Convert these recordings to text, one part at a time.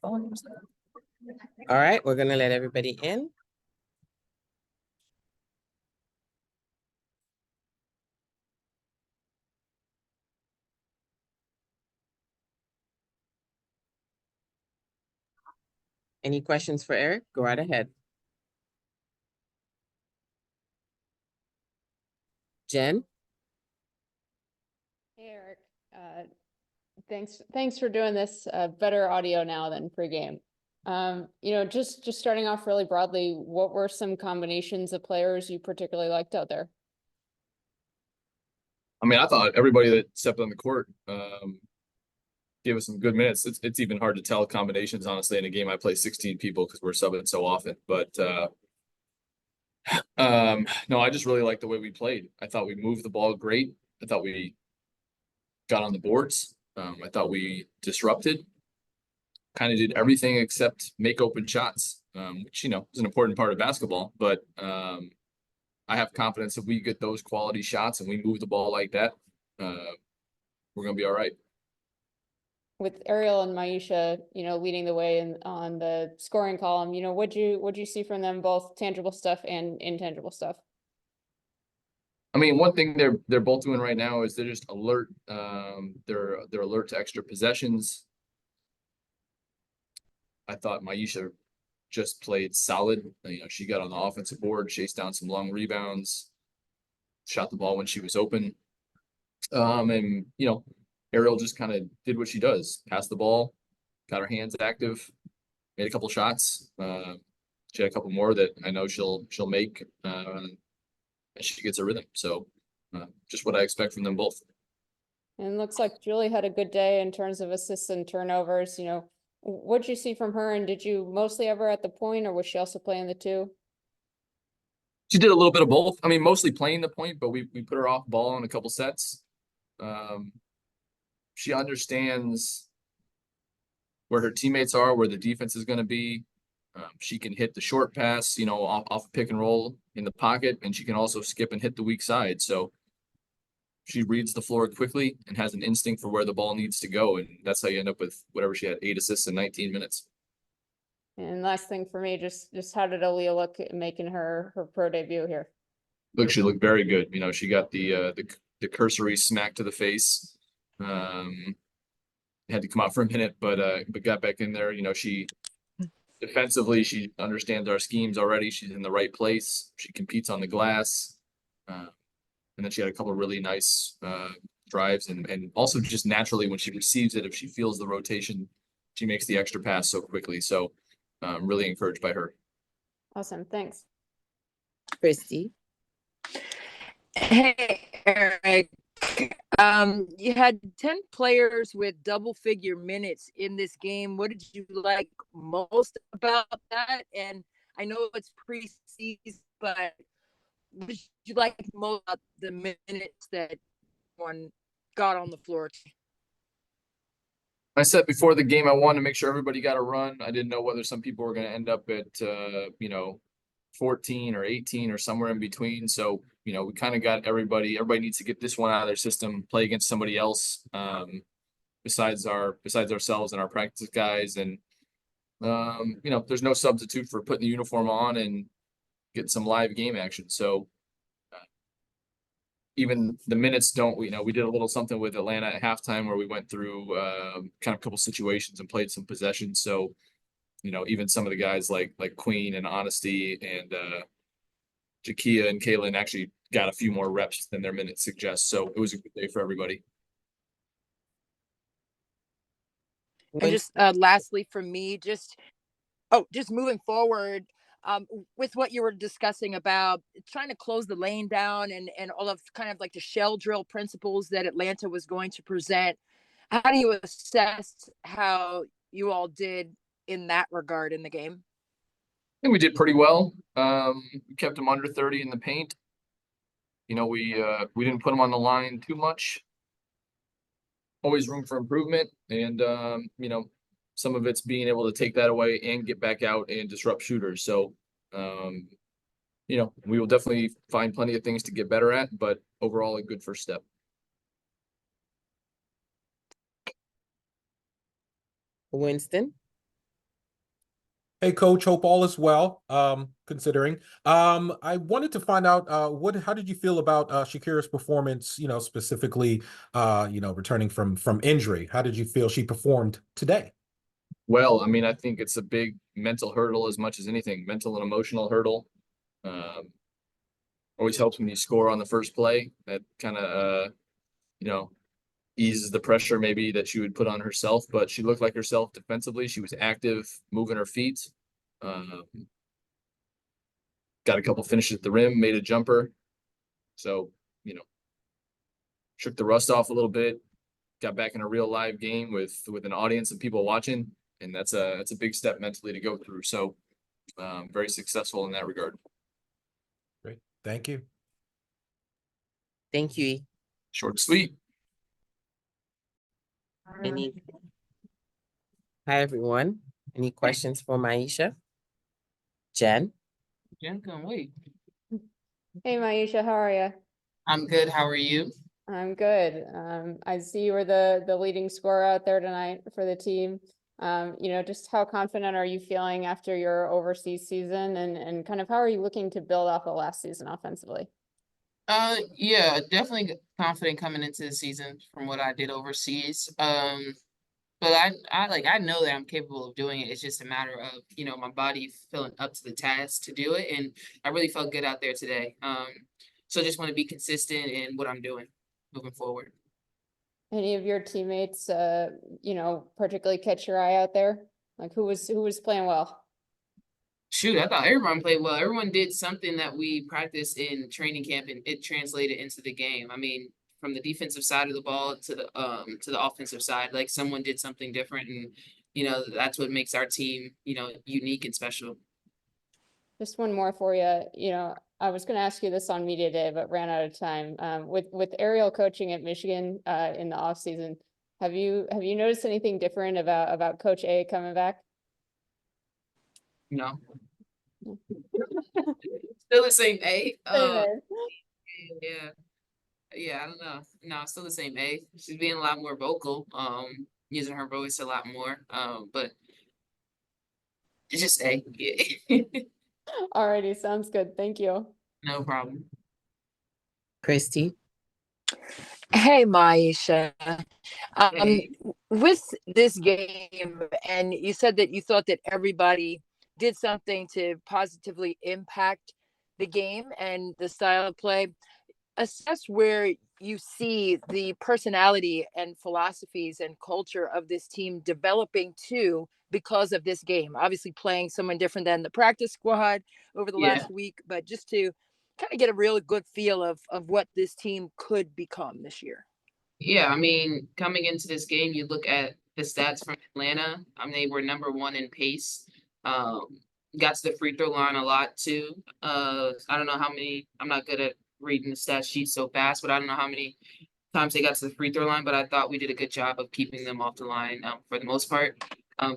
All right, we're gonna let everybody in. Any questions for Eric? Go right ahead. Jen? Hey, Eric. Thanks for doing this. Better audio now than pregame. Just starting off really broadly, what were some combinations of players you particularly liked out there? I mean, I thought everybody that stepped on the court gave us some good minutes. It's even hard to tell combinations, honestly, in a game I play 16 people because we're subbing so often. But no, I just really liked the way we played. I thought we moved the ball great. I thought we got on the boards. I thought we disrupted. Kind of did everything except make open shots, which, is an important part of basketball. But I have confidence if we get those quality shots and we move the ball like that, we're going to be all right. With Ariel and Myisha, leading the way on the scoring column, what'd you see from them, both tangible stuff and intangible stuff? I mean, one thing they're both doing right now is they're just alert. They're alert to extra possessions. I thought Myisha just played solid. She got on the offensive board, chased down some long rebounds, shot the ball when she was open. And Ariel just kind of did what she does, passed the ball, got her hands active, made a couple shots. She had a couple more that I know she'll make as she gets a rhythm. So just what I expect from them both. And it looks like Julie had a good day in terms of assists and turnovers. What'd you see from her, and did you mostly ever at the point, or was she also playing the two? She did a little bit of both. I mean, mostly playing the point, but we put her off ball in a couple sets. She understands where her teammates are, where the defense is going to be. She can hit the short pass, off pick and roll in the pocket, and she can also skip and hit the weak side. So she reads the floor quickly and has an instinct for where the ball needs to go, and that's how you end up with whatever she had, 8 assists in 19 minutes. And last thing for me, just how did Aaliyah look making her pro debut here? Look, she looked very good. She got the cursory smack to the face. Had to come out for a minute, but got back in there. She defensively, she understands our schemes already. She's in the right place. She competes on the glass. And then she had a couple of really nice drives, and also just naturally when she receives it, if she feels the rotation, she makes the extra pass so quickly. So I'm really encouraged by her. Awesome. Thanks. Christy. Hey, Eric. You had 10 players with double-figure minutes in this game. What did you like most about that? And I know it's preseason, but what did you like most about the minutes that one got on the floor? I said before the game, I wanted to make sure everybody got a run. I didn't know whether some people were going to end up at 14 or 18 or somewhere in between. So we kind of got everybody needs to get this one out of their system, play against somebody else besides ourselves and our practice guys. And there's no substitute for putting the uniform on and getting some live game action. So even the minutes don't, we did a little something with Atlanta at halftime where we went through kind of a couple situations and played some possessions. So, even some of the guys like Queen and Honesty and Jakia and Kaylin actually got a few more reps than their minutes suggest. So it was a good day for everybody. And just lastly from me, just moving forward, with what you were discussing about trying to close the lane down and all of kind of like the shell drill principles that Atlanta was going to present, how do you assess how you all did in that regard in the game? I think we did pretty well. We kept them under 30 in the paint. We didn't put them on the line too much. Always room for improvement, and some of it's being able to take that away and get back out and disrupt shooters. So, we will definitely find plenty of things to get better at, but overall a good first step. Winston. Hey, Coach. Hope all is well. Considering. I wanted to find out how did you feel about Shakira's performance? Specifically, returning from injury. How did you feel she performed today? Well, I mean, I think it's a big mental hurdle as much as anything, mental and emotional hurdle. Um, Always helps when you score on the first play. That kind of you know, eases the pressure maybe that she would put on herself, but she looked like herself defensively. She was active, moving her feet. Um, got a couple finishes at the rim, made a jumper. So, shook the rust off a little bit, got back in a real live game with an audience and people watching. And that's a big step mentally to go through. So very successful in that regard. Great. Thank you. Thank you. Short and sweet. Any? Hi, everyone. Any questions for Myisha? Jen? Jen can wait. Hey, Myisha, how are you? I'm good. How are you? I'm good. I see you were the leading scorer out there tonight for the team. Just how confident are you feeling after your overseas season, and kind of how are you looking to build off of last season offensively? Yeah, definitely confident coming into the season from what I did overseas. But I know that I'm capable of doing it. It's just a matter of, my body feeling up to the task to do it. And I really felt good out there today. So just want to be consistent in what I'm doing moving forward. Any of your teammates, particularly catch your eye out there? Like who was playing well? Shoot, I thought everyone played well. Everyone did something that we practiced in training camp and it translated into the game. I mean, from the defensive side of the ball to the offensive side, like someone did something different and that's what makes our team, unique and special. Just one more for you. I was going to ask you this on media day, but ran out of time. With Ariel coaching at Michigan in the off season, have you noticed anything different about Coach A coming back? No. Still the same A. Yeah. Yeah, I don't know. No, still the same A. She's being a lot more vocal, using her voice a lot more. But it's just A. Yeah. Alrighty, sounds good. Thank you. No problem. Christy? Hey, Myisha. Hey. With this game, and you said that you thought that everybody did something to positively impact the game and the style of play. Assess where you see the personality and philosophies and culture of this team developing too because of this game. Obviously, playing someone different than the practice squad over the Yeah. last week, but just to kind of get a really good feel of what this team could become this year. Yeah, I mean, coming into this game, you look at the stats from Atlanta. I mean, they were number one in pace. Got to the free throw line a lot too. I don't know how many. I'm not good at reading the stat sheet so fast, but I don't know how many times they got to the free throw line. But I thought we did a good job of keeping them off the line for the most part,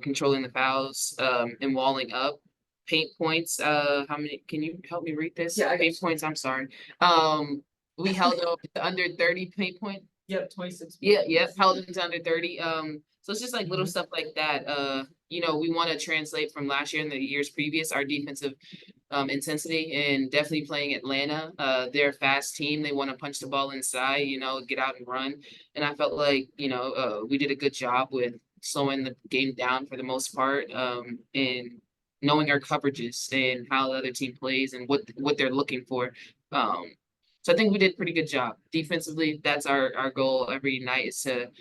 controlling the fouls, and walling up. Paint points. How many? Can you help me read this? Yeah, Paint points. I'm sorry. We held up to under 30 paint point. Yep, 26. Yeah, held them to under 30. So it's just like little Mhm. stuff like that. We want to translate from last year and the years previous, our defensive intensity and definitely playing Atlanta. They're a fast team. They want to punch the ball inside, get out and run. And I felt like, we did a good job with slowing the game down for the most part, and knowing our coverages and how the other team plays and what they're looking for. So I think we did a pretty good job. Defensively, that's our goal every night is to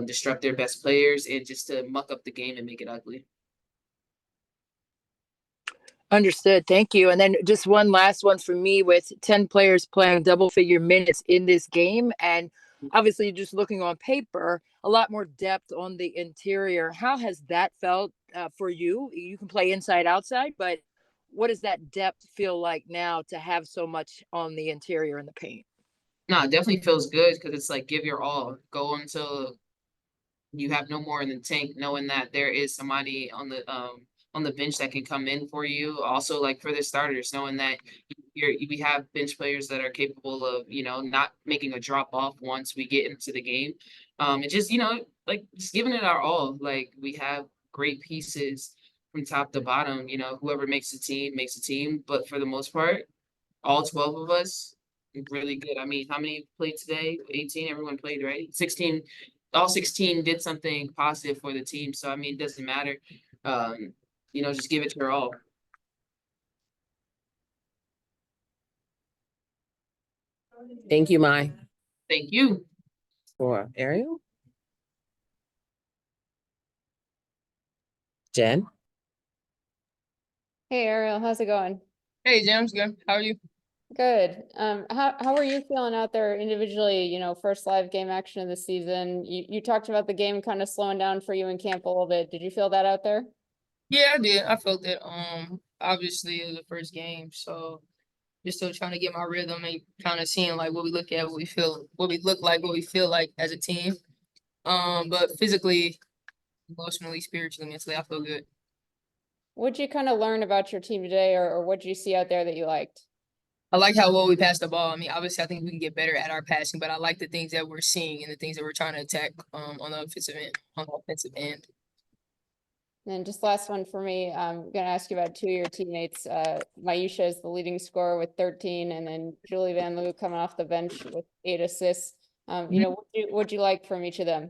disrupt their best players and just to muck up the game and make it ugly. Understood. Thank you. And then just one last one for me with 10 players playing double figure minutes in this game. And obviously just looking on paper, a lot more depth on the interior. How has that felt for you? You can play inside, outside, but what does that depth feel like now to have so much on the interior in the paint? No, it definitely feels good because it's like give your all. Go until you have no more in the tank, knowing that there is somebody on the bench that can come in for you. Also, like for the starters, knowing that we have bench players that are capable of not making a drop off once we get into the game. And just like just giving it our all. Like we have great pieces from top to bottom. You know, whoever makes the team makes the team. But for the most part, all 12 of us really good. I mean, how many played today? 18. Everyone played, right? 16. All 16 did something positive for the team. So I mean, it doesn't matter. You know, just give it your all. Thank you, Mai, Thank you. for Ariel. Jen. Hey Ariel, how's it going? Hey, James, good. How are you? Good. How are you feeling out there individually? You know, first live game action of the season. You talked about the game kind of slowing down for you in camp a little bit. Did you feel that out there? Yeah, I did. I felt it. Obviously it was the first game, so just still trying to get my rhythm and kind of seeing like what we look at, what we feel, what we look like, what we feel like as a team. But physically, emotionally, spiritually, mentally, I feel good. What'd you kind of learn about your team today, or what'd you see out there that you liked? I like how well we passed the ball. I mean, obviously, I think we can get better at our passing, but I like the things that we're seeing and the things that we're trying to attack on the offensive end. On the offensive end. And just last one for me, I'm gonna ask you about two of your teammates. Myisha is the leading scorer with 13, and then Julie Van Loo coming off the bench with 8 assists. You know, what'd you like from each of them?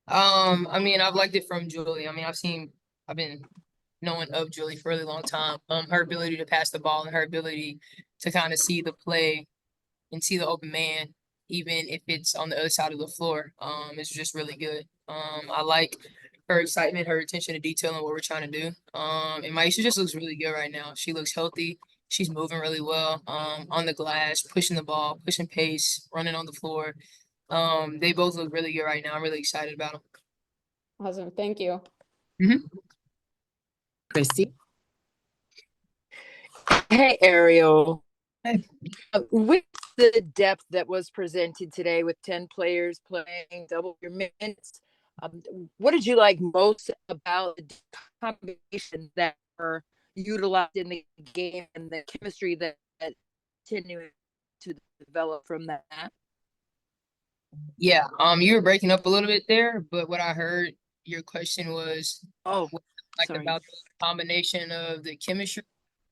I mean, I've liked it from Julie. I mean, I've been knowing of Julie for a really long time. Her ability to pass the ball and her ability to kind of see the play and see the open man, even if it's on the other side of the floor, is just really good. I like her excitement, her attention to detail, and what we're trying to do. And Myisha just looks really good right now. She looks healthy. She's moving really well. On the glass, pushing the ball, pushing pace, running on the floor. They both look really good right now. I'm really excited about them. Awesome, thank you. Christy. Hey, Ariel. Hey. With the depth that was presented today with 10 players playing double your minutes, what did you like most about the combinations that were utilized in the game and the chemistry that continuing to develop from that? Yeah. You were breaking up a little bit there, but what I heard your question was Oh, what I liked sorry. about the combination of the chemistry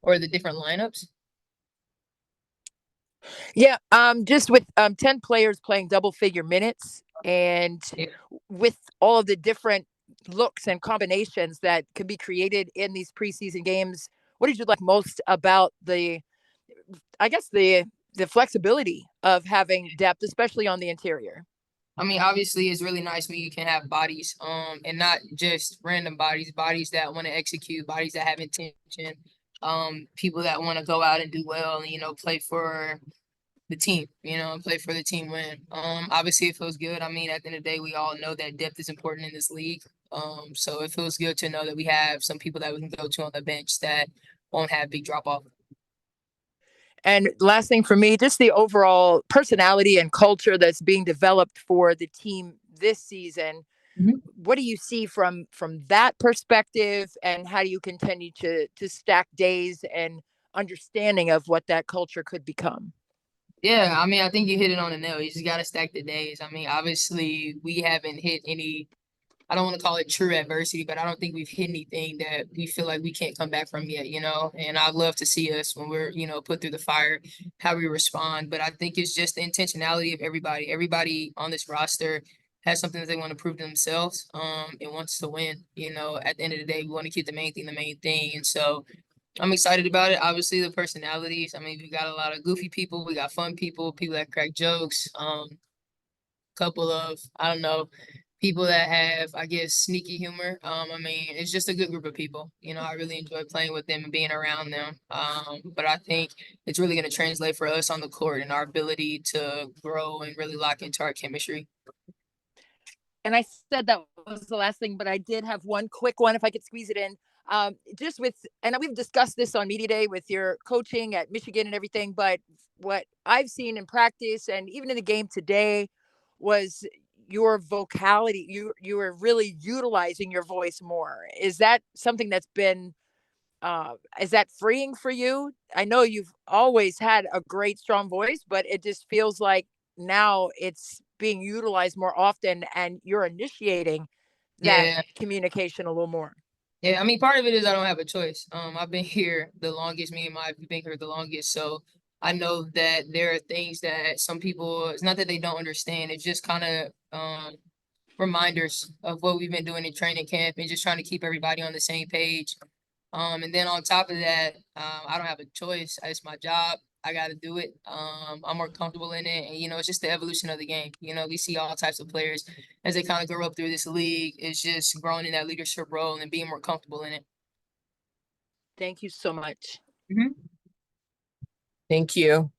or the different lineups. Yeah, just with 10 players playing double figure minutes and Yeah. with all of the different looks and combinations that can be created in these preseason games, what did you like most about the flexibility of having depth, especially on the interior? I mean, obviously, it's really nice when you can have bodies, and not just random bodies, bodies that want to execute, bodies that have intention, people that want to go out and do well and, play for the team, play for the team win. Obviously it feels good. I mean, at the end of the day, we all know that depth is important in this league. So it feels good to know that we have some people that we can go to on the bench that won't have big drop off. And last thing for me, just the overall personality and culture that's being developed for the team this season. What do you see from that perspective, and how do you continue to stack days and understanding of what that culture could become? Yeah, I mean, I think you hit it on the nail. You just got to stack the days. I mean, obviously we haven't hit any, I don't want to call it true adversity, but I don't think we've hit anything that we feel like we can't come back from yet, and I'd love to see us when we're, put through the fire, how we respond. But I think it's just the intentionality of everybody. Everybody on this roster has something that they want to prove to themselves, and wants to win. At the end of the day, we want to keep the main thing. And so I'm excited about it. Obviously, the personalities. I mean, we got a lot of goofy people. We got fun people, people that crack jokes. Couple of, I don't know, people that have, I guess, sneaky humor. I mean, it's just a good group of people. I really enjoy playing with them and being around them. But I think it's really going to translate for us on the court and our ability to grow and really lock into our chemistry. And I said that was the last thing, but I did have one quick one if I could squeeze it in. Just with, and we've discussed this on Media Day with your coaching at Michigan and everything, but what I've seen in practice and even in the game today was your vocality. You were really utilizing your voice more. Is that something that's been, is that freeing for you? I know you've always had a great, strong voice, but it just feels like now it's being utilized more often and you're initiating that communication a little more. Yeah, I mean, part of it is I don't have a choice. I've been here the longest. Me and my we've been here the longest, so I know that there are things that some people. It's not that they don't understand. It's just kind of reminders of what we've been doing in training camp and just trying to keep everybody on the same page. And then on top of that, I don't have a choice. It's my job. I got to do it. I'm more comfortable in it. And, you know, it's just the evolution of the game. You know, we see all types of players as they kind of grow up through this league. It's just growing in that leadership role and being more comfortable in it. Thank you so much. Thank you.